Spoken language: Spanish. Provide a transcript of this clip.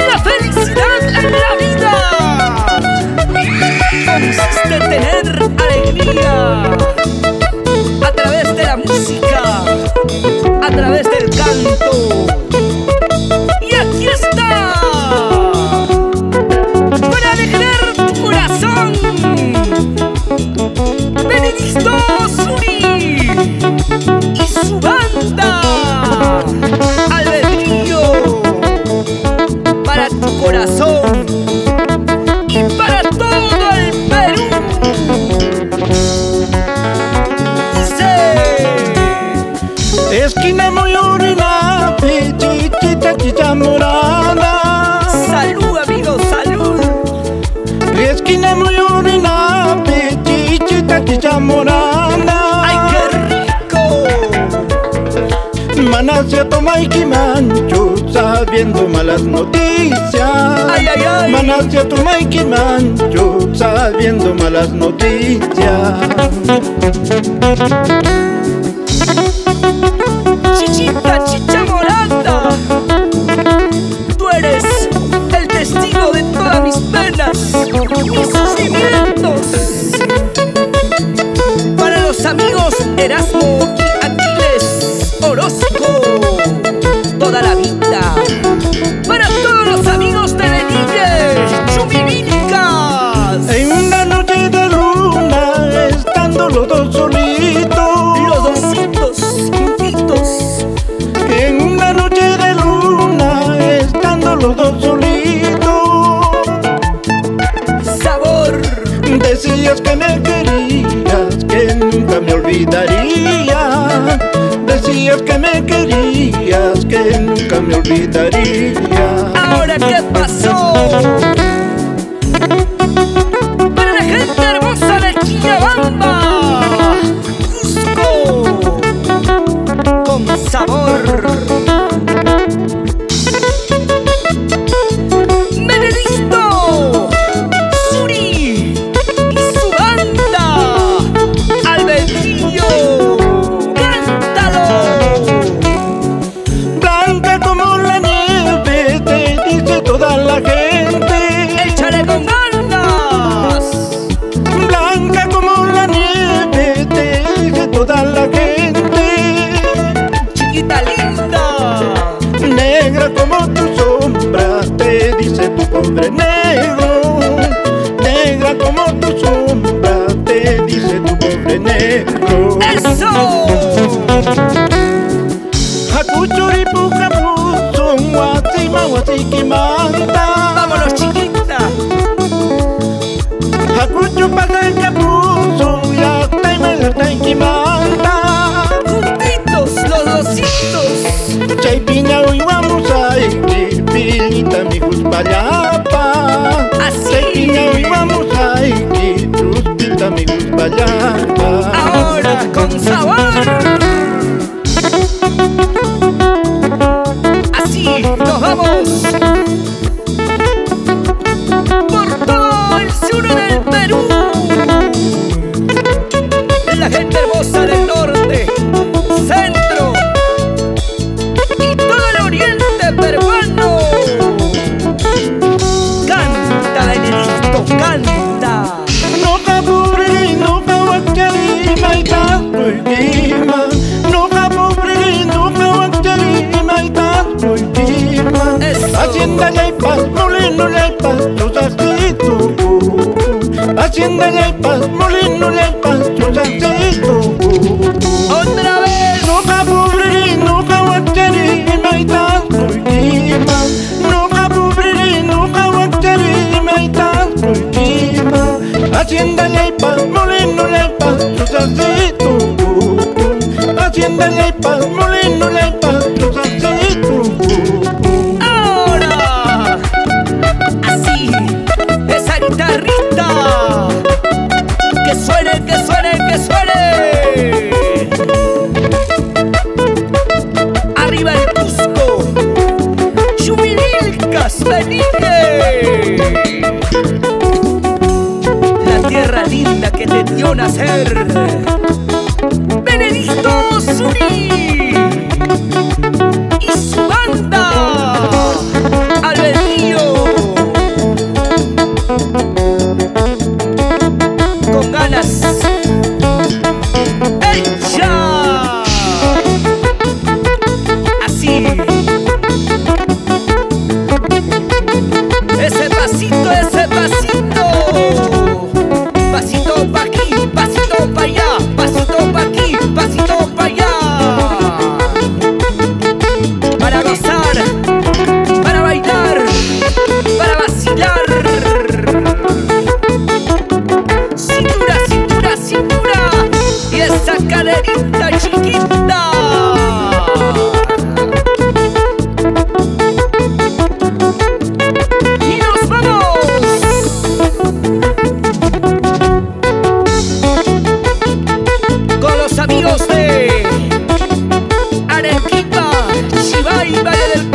La felicidad en la vida consiste en tener alegría a través de la música, a través del canto. Y aquí está, para alegrar tu corazón, Benedicto Zuri y su banda Albedrío, para tu corazón y para todo el Perú. Dice: esquina muy orina, chichita chicha morada. salud, amigos, salud. Esquina muy orina, chichita chicha morada. ¡Ay, qué rico! Manasia toma y mancho, sabiendo malas noticias. ¡Ay, ay, ay! Manasia toma y mancho, sabiendo malas noticias. Chichita, chicha morada, tú eres el testigo de todas mis penas, mis sufrimientos. Para los amigos Erasmo y Aquiles Orozco, toda la vida. Para todos los amigos de Lenille, Chumivilcas. En una noche de luna, estando los dos solitos. Los dositos juntitos. En una noche de luna, estando los dos solitos. Sabor. Decías que me querías, que nunca me olvidaría. Decías que me querías, que nunca me olvidaría. ¿Ahora qué pasó? Para la gente hermosa de Quillabamba, Cusco, con sabor. Benedicto Zuri y su banda Albedrío, cántalo. Blanca como la nieve, te dice toda la gente. Échale con ganas. Blanca como la nieve, te dice toda la gente. Chiquita linda. Negra como tu sombra, te dice tu pobre negro. Negra como tu sombra, te dice tu pobre negro. ¡Eso! Hakuchuripucapu, son guatima, guasiquimanta. ¡Vámonos, chiquita! Hakuchupacapu, son yataima, yataikimanta. Juntitos los dositos. Chay piña hoy vamos a ir, pilita mi juspallapa. Así. Chay piña hoy vamos a ir, pilita mi juspallapa. Ahora con sabor. Así nos vamos por todo el sur del Perú. La gente hermosa del norte, centro y todo el oriente peruano. Canta, Benedicto, canta. No capubri, no cahuachari, maitas prohibima. No capubri, no cahuachari, maitas prohibima. Eso. Hacienda ya hay paz, molino ya hay paz, chocacito. Hacienda ya hay paz, molino ya hay paz, chocacito. Otra vez. No capubri, no cahuachari, maitas prohibima. No capubri, no cahuachari, maitas prohibima. Hacienda ya hay paz, molino ya hay paz, chocacito. Hacienda ya hay paz, molino ya hay paz, chocacito. Ahora, así, esa guitarrita, que suene, que suene, que suene. Arriba el Cusco, Chumivilcas, Benítez. La tierra linda que te dio nacer, Benedicto Zuri. Chivay, Valle del